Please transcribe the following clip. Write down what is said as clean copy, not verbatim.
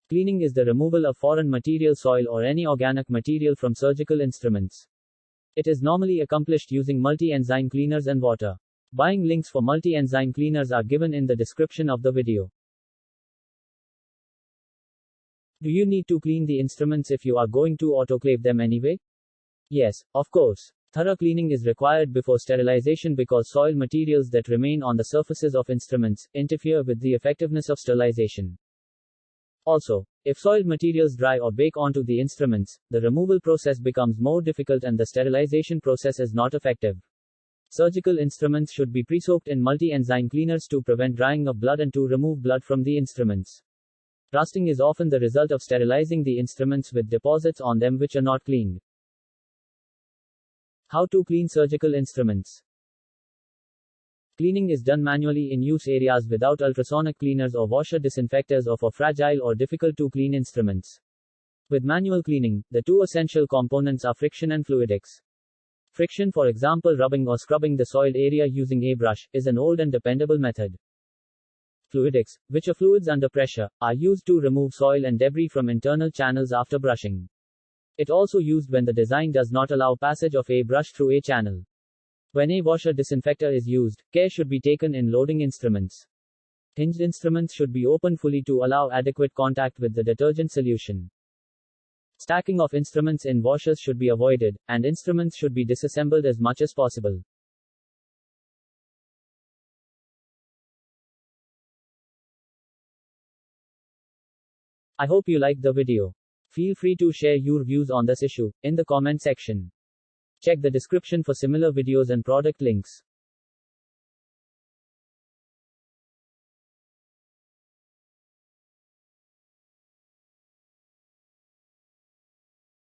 Cleaning is the removal of foreign material, soil, or any organic material from surgical instruments. It is normally accomplished using multi-enzyme cleaners and water. Buying links for multi-enzyme cleaners are given in the description of the video. Do you need to clean the instruments if you are going to autoclave them anyway? Yes, of course. Thorough cleaning is required before sterilization because soil materials that remain on the surfaces of instruments interfere with the effectiveness of sterilization. Also, if soiled materials dry or bake onto the instruments, the removal process becomes more difficult and the sterilization process is not effective. Surgical instruments should be pre-soaked in multi-enzyme cleaners to prevent drying of blood and to remove blood from the instruments. Rusting is often the result of sterilizing the instruments with deposits on them which are not cleaned. How to clean surgical instruments. Cleaning is done manually in use areas without ultrasonic cleaners or washer disinfectors or for fragile or difficult to clean instruments. With manual cleaning, the two essential components are friction and fluidics. Friction, for example rubbing or scrubbing the soiled area using a brush, is an old and dependable method. Fluidics, which are fluids under pressure, are used to remove soil and debris from internal channels after brushing. It also used when the design does not allow passage of a brush through a channel. When a washer disinfector is used, care should be taken in loading instruments. Hinged instruments should be opened fully to allow adequate contact with the detergent solution. Stacking of instruments in washers should be avoided, and instruments should be disassembled as much as possible. I hope you liked the video. Feel free to share your views on this issue in the comment section. Check the description for similar videos and product links.